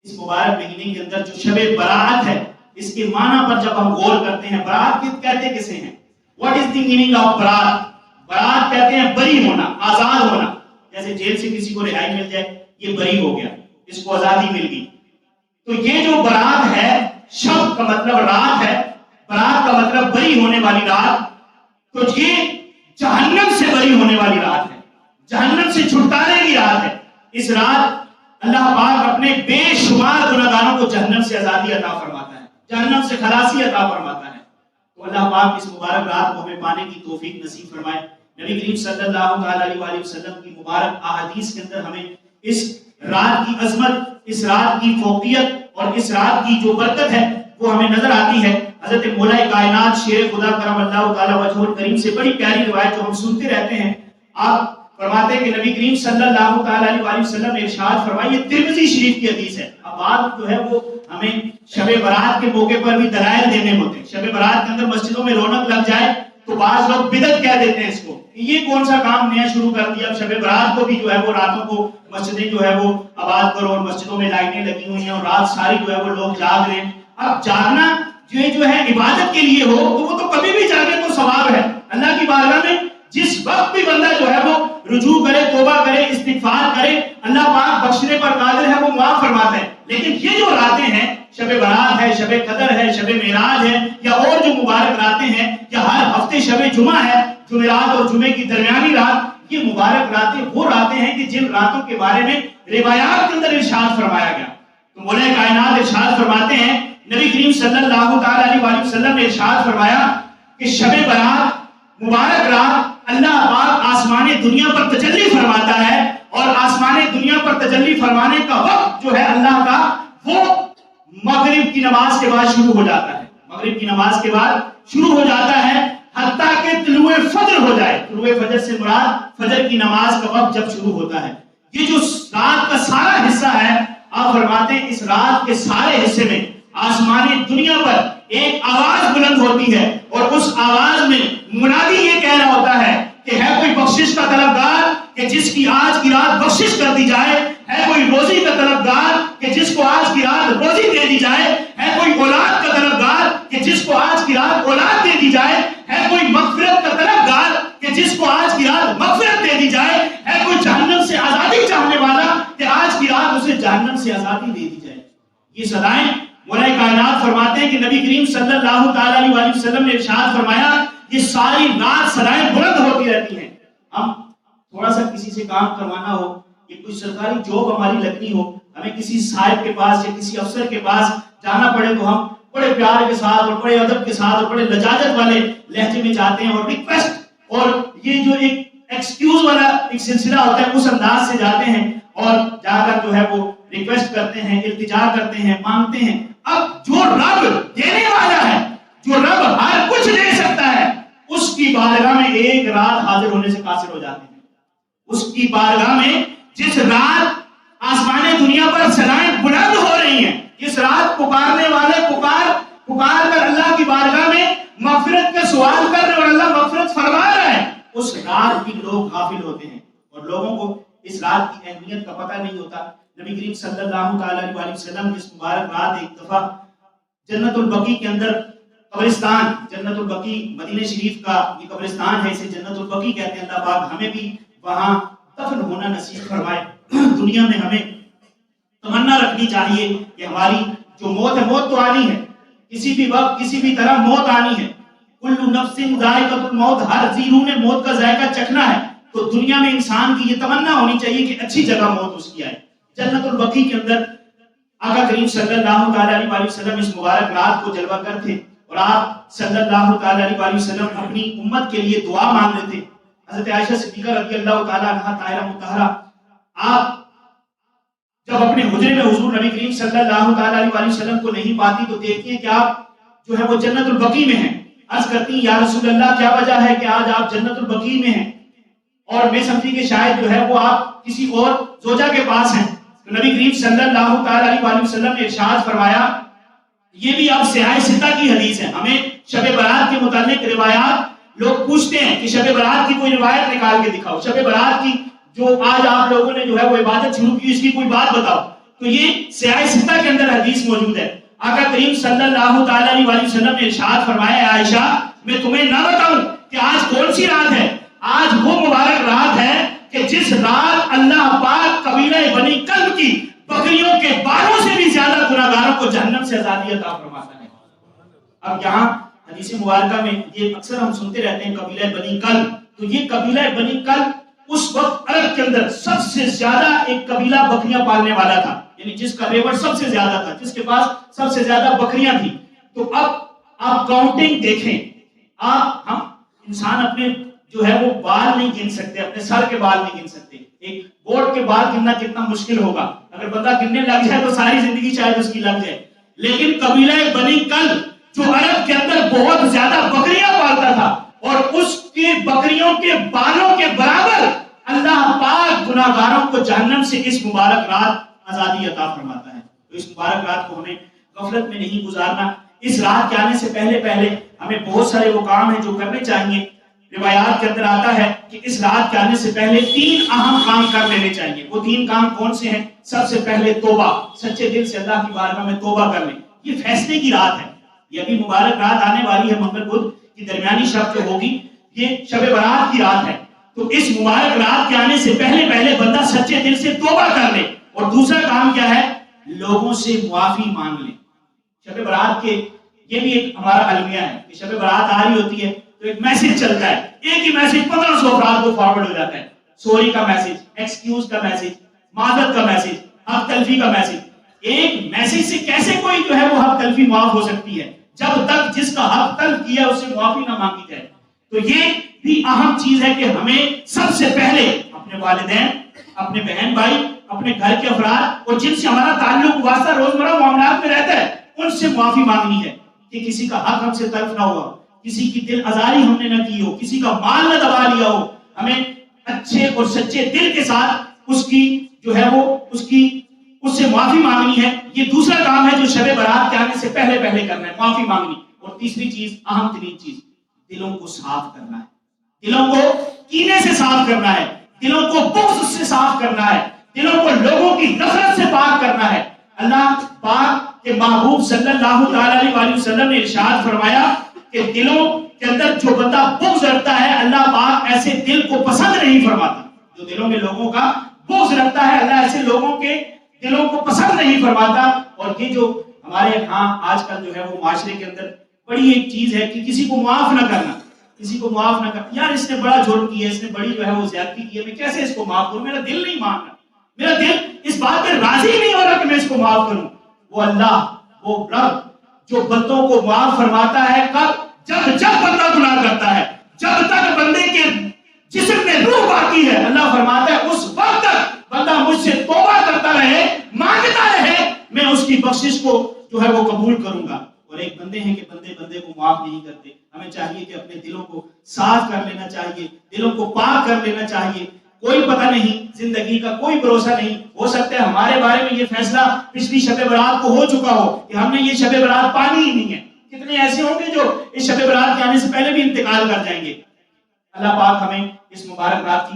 اس مبارک مہینے کے اندر جو شب برات ہے، اس کے معنی پر جب ہم غور کرتے ہیں، برات کہتے کسے ہیں؟ What is the meaning of برات؟ برات کہتے ہیں بری ہونا، آزاد ہونا. جیسے جیل سے کسی کو رہائی مل جائے، یہ بری ہو گیا، اس کو آزادی مل گئی. تو یہ جو برات ہے، شب کا مطلب رات ہے، برات کا مطلب بری ہونے والی رات. تو یہ جہنم سے بری ہونے والی رات ہے، جہنم سے چھٹکارے کی رات ہے. اس رات اللہ پاک اپنے بے شمار گناہگاروں کو جہنم سے آزادی عطا فرماتا ہے، جہنم سے خلاصی عطا فرماتا ہے. تو اللہ پاک اس مبارک رات کو ہمیں پانے کی توفیق نصیب فرمائے. نبی کریم صلی اللہ علیہ وآلہ وسلم کی مبارک احادیث کے اندر ہمیں اس رات کی عظمت، اس رات کی فوقیت اور اس رات کی جو برکت ہے وہ ہمیں نظر آتی ہے. حضرت مولا کائنات شیر خدا کرم اللہ تعالی وجہہ الکریم سے بڑی پیاری روایت جو ہم سنتے رہتے ہیں. آپ فرماتے ہیں کہ نبی کریم صلی اللہ تعالی علیہ وآلہ وسلم نے ارشاد فرمایا، یہ ترمذی شریف کی حدیث ہے. اب بات جو ہے وہ ہمیں شب برات کے موقع پر بھی دلائل دینے ہوتے ہیں. شب برات کے اندر مسجدوں میں رونق لگ جائے تو بعض لوگ بدعت کہہ دیتے ہیں اس کو، یہ کون سا کام نیا شروع کر دیا. اب شب برات کو بھی جو ہے وہ راتوں کو مسجدیں جو ہے وہ آباد کرو اور مسجدوں میں لائٹیں لگی ہوئی ہیں اور رات ساری جو ہے وہ لوگ جاگ رہے ہیں. اب جاگنا جو ہے عبادت کے لیے ہو تو وہ تو کبھی بھی جاگے تو ثواب ہے. اللہ کی بارگاہ میں جس وقت بھی بندہ جو ہے وہ رجوع کرے، توبہ کرے، استغفار کرے، اللہ پاک بخشنے پر قادر ہے، وہ معاف فرماتا ہے. لیکن یہ جو راتیں ہیں، شب برات ہے، شب قدر ہے، شب معراج ہے، یا اور جو مبارک راتیں ہیں، یا ہر ہفتے شب جمعہ ہے، جمعرات اور جمعے کی درمیانی رات، یہ مبارک راتیں وہ راتیں ہیں کہ جن راتوں کے بارے میں روایات کے اندر ارشاد فرمایا گیا. تو مولا کائنات ارشاد فرماتے ہیں، نبی کریم صلی اللہ تعالی علیہ وآلہ وسلم نے ارشاد فرمایا کہ شب برات مبارک رات اللہ پاک آسمان دنیا پر تجلی فرماتا ہے، اور آسمان دنیا پر تجلی فرمانے کا وقت جو ہے اللہ کا وہ مغرب کی نماز کے بعد شروع ہو جاتا ہے. مغرب کی نماز کے بعد شروع ہو جاتا ہے حتیٰ کہ طلوع فجر ہو جائے. طلوع فجر سے مراد فجر کی نماز کا وقت جب شروع ہوتا ہے. یہ جو رات کا سارا حصہ ہے، آپ فرماتے ہیں اس رات کے سارے حصے میں آسمان دنیا پر ایک آواز بلند ہوتی ہے، اور اس آواز میں منادی یہ کہہ رہا ہوتا ہے کہ ہے کوئی بخشش کا طلبگار کہ جس کی آج کی رات بخشش کر دی جائے، ہے کوئی روزی کا طلبگار کہ جس کو آج کی رات روزی دے دی جائے، ہے کوئی اولاد کا طلبگار کہ جس کو آج کی رات اولاد دے دی جائے، ہے کوئی مغفرت کا طلبگار کہ جس کو آج کی رات مغفرت دے دی جائے، ہے کوئی جہنم سے آزادی چاہنے والا کہ آج کی رات اسے جہنم سے آزادی دے دی جائے. یہ صدائیں مولا کائنات فرماتے ہیں کہ نبی کریم صلی اللہ تعالی علیہ وآلہ وسلم نے ارشاد فرمایا، یہ ساری رات صدائیں بلند ہوتی رہتی ہیں. ہم تھوڑا سا کسی سے کام کروانا ہو، یہ کوئی سرکاری جاب ہماری لگنی ہو، ہمیں کسی صاحب کے پاس یا کسی افسر کے پاس جانا پڑے تو ہم بڑے پیار کے ساتھ اور بڑے ادب کے ساتھ اور بڑے لجاجت والے لہجے میں جاتے ہیں، اور ریکویسٹ اور یہ جو ایک ایکسکیوز والا ایک سلسلہ ہوتا ہے اس انداز سے جاتے ہیں، اور جا کر جو ہے وہ ریکویسٹ کرتے ہیں، التجا کرتے ہیں، مانگتے ہیں. اب جو رب دینے والا ہے، جو رب ہر کچھ دے سکتا ہے، اس کی بارگاہ میں ایک رات حاضر ہونے سے قاصر ہو جاتے ہیں. اس کی بارگاہ میں جس رات آسمان دنیا پر صدائیں بلند ہو رہی ہیں، جس رات پکارنے والے پکار کر اللہ کی بارگاہ میں مغفرت کا سوال کر رہے اور اللہ مغفرت فرما رہا ہے، اس رات کی لوگ غافل ہوتے ہیں اور لوگوں کو اس رات کی اہمیت کا پتہ نہیں ہوتا. نبی کریم صلی اللہ تعالی علیہ وآلہ وسلم اس مبارک رات ایک دفعہ جنت البقیع کے اندر قبرستان، جنت البقیع مدینہ شریف کا یہ قبرستان ہے، اسے جنت البقیع کہتے ہیں. اللہ پاک ہمیں بھی وہاں دفن ہونا نصیب فرمائے. دنیا میں ہمیں تمنا رکھنی چاہیے کہ ہماری جو موت ہے، موت تو آنی ہے، کسی بھی وقت کسی بھی طرح موت آنی ہے. کل نفس ذائقۃ الموت، ہر زی روح نے موت کا ذائقہ چکھنا ہے. تو دنیا میں انسان کی یہ تمنا ہونی چاہیے کہ اچھی جگہ موت اس کی آئے. جنت البقیع کے اندر آقا کریم صلی اللہ تعالی علیہ وآلہ وسلم اس مبارک رات کو جلوہ گر تھے، اور آپ صلی اللہ تعالی علیہ وآلہ وسلم اپنی امت کے لیے دعا مانگ رہے تھے. حضرت عائشہ صدیقہ رضی اللہ تعالی عنہا طاہرہ مطہرہ، آپ جب اپنے حجرے میں حضور نبی کریم صلی اللہ تعالی علیہ وآلہ وسلم کو نہیں پاتی تو دیکھتی ہیں کہ آپ جو ہے وہ جنت البقیع میں ہیں. عرض کرتی ہیں یا رسول اللہ کیا وجہ ہے کہ آج آپ جنت البقیع میں ہیں؟ اور میں سمجھی کہ شاید جو ہے وہ آپ کسی اور زوجہ کے پاس ہیں. تو نبی کریم صلی اللہ تعالی علیہ وآلہ وسلم نے ارشاد فرمایا، یہ بھی اب سیاہ ستہ کی حدیث ہے. ہمیں شب برات کے متعلق روایات لوگ پوچھتے ہیں کہ شب برات کی کوئی روایت نکال کے دکھاؤ، شب برات کی جو آج آپ لوگوں نے جو ہے وہ عبادت شروع کی اس کی کوئی بات بتاؤ. تو یہ سیاہ ستہ کے اندر حدیث موجود ہے. آقا کریم صلی اللہ تعالی علیہ وسلم نے ارشاد فرمایا عائشہ میں تمہیں نہ بتاؤں کہ آج کون سی رات ہے؟ آج وہ مبارک رات ہے کہ جس رات اللہ پاک قبیلہ بنی کلب کی بکریوں کے بالوں سے بھی زیادہ گناہگاروں کو جہنم سے آزادی عطا فرماتا ہے. اب یہاں حدیث مبارکہ میں یہ اکثر ہم سنتے رہتے ہیں قبیلہ بنی کلب. تو یہ قبیلہ بنی کلب اس وقت عرب کے اندر سب سے زیادہ ایک قبیلہ بکریاں پالنے والا تھا، یعنی جس کا ریوڑ سب سے زیادہ تھا، جس کے پاس سب سے زیادہ بکریاں تھیں. تو اب آپ کاؤنٹنگ دیکھیں، ہم انسان اپنے جو ہے وہ بال نہیں گن سکتے، اپنے سر کے بال نہیں گن سکتے. ایک گوٹ کے بال گننا کتنا مشکل ہوگا، اگر بندہ گننے لگ جائے تو ساری زندگی شاید اس کی لگ جائے. لیکن قبیلہ بنی کلب جو عرب کے اندر بہت زیادہ بکریاں پالتا تھا اور اس کی بکریوں کے بالوں کے برابر اللہ پاک گناہگاروں کو جہنم سے اس مبارک رات آزادی عطا فرماتا ہے. تو اس مبارک رات کو ہمیں غفلت میں نہیں گزارنا. اس رات کے آنے سے پہلے ہمیں بہت سارے وہ کام ہیں جو کرنے چاہیے. روایات کے اندر آتا ہے کہ اس رات کے آنے سے پہلے 3 اہم کام کر لینے چاہیے. وہ 3 کام کون سے ہیں؟ سب سے پہلے توبہ، سچے دل سے اللہ کی بارگاہ میں توبہ کر لیں. یہ فیصلے کی رات ہے. یہ ابھی مبارک رات آنے والی ہے، منگل بدھ کی درمیانی شب جو ہوگی یہ شب برات کی رات ہے. تو اس مبارک رات کے آنے سے پہلے بندہ سچے دل سے توبہ کر لے. اور دوسرا کام کیا ہے؟ لوگوں سے معافی مانگ لے. شب برات کے یہ بھی ایک ہمارا المیہ ہے کہ شب برات آ رہی ہوتی ہے تو ایک میسج چلتا ہے، ایک ہی میسج 1500 افراد کو فارورڈ ہو جاتا ہے. سوری کا میسج، ایکسکیوز کا میسج، معذرت کا میسج، حق تلفی کا میسج. ایک میسج سے کیسے کوئی جو ہے وہ حق تلفی معاف ہو سکتی ہے جب تک جس کا حق تلف کیا اس سے معافی نہ مانگی جائے. تو یہ بھی اہم چیز ہے کہ ہمیں سب سے پہلے اپنے والدین، اپنے بہن بھائی، اپنے گھر کے افراد اور جن سے ہمارا تعلق واسطہ روزمرہ معاملات میں رہتا ہے ان سے معافی مانگنی ہے کہ کسی کا حق ہم سے تلف نہ ہوا، کسی کی دل آزاری ہم نے نہ کی ہو، کسی کا مال نہ دبا لیا ہو. ہمیں اچھے اور سچے دل کے ساتھ اس کی جو ہے وہ اس سے معافی مانگنی ہے. یہ دوسرا کام ہے جو شب برات کے آنے سے پہلے کرنا ہے، معافی مانگنی. اور تیسری چیز، اہم ترین چیز، دلوں کو صاف کرنا ہے. دلوں کو کینے سے صاف کرنا ہے، دلوں کو بغض سے صاف کرنا ہے، دلوں کو لوگوں کی نفرت سے پاک کرنا ہے. اللہ پاک کے محبوب صلی اللہ علیہ وسلم نے ارشاد فرمایا کہ دلوں کے اندر جو بندہ بغض رکھتا ہے اللہ پاک ایسے دل کو پسند نہیں فرماتا. جو دلوں میں لوگوں کا بغض رکھتا ہے اللہ ایسے لوگوں کے دلوں کو پسند نہیں فرماتا. اور یہ جو ہمارے ہاں آج کل جو ہے وہ معاشرے کے اندر بڑی ایک چیز ہے کہ کسی کو معاف نہ کرنا، کسی کو معاف نہ کرنا. یار اس نے بڑا جرم کیا، اس نے بڑی جو ہے وہ زیادتی کی ہے، میں کیسے اس کو معاف کروں؟ میرا دل نہیں مان رہا، میرا دل اس بات پہ راضی نہیں ہو رہا کہ میں اس کو معاف کروں. وہ اللہ، وہ رب جو بندوں کو معاف فرماتا ہے کب؟ جب بندہ گناہ کرتا ہے، جب تک بندے کے جسم میں روح باقی ہے اللہ فرماتا ہے اس وقت تک بندہ مجھ سے توبہ کرتا رہے، مانگتا رہے، میں اس کی بخشش کو جو ہے وہ قبول کروں گا. اور ایک بندے ہیں کہ بندے کو معاف نہیں کرتے. ہمیں چاہیے کہ اپنے دلوں کو صاف کر لینا چاہیے، دلوں کو پاک کر لینا چاہیے. کوئی پتہ نہیں، زندگی کا کوئی بھروسہ نہیں، ہو سکتا ہے ہمارے بارے میں یہ فیصلہ پچھلی شب برات کو ہو چکا ہو کہ ہم نے یہ شب برات پانی ہی نہیں ہے. کتنے ایسے ہوں گے جو اس شب برات کے آنے سے پہلے بھی انتقال کر جائیں گے. اللہ پاک ہمیں اس مبارک رات کی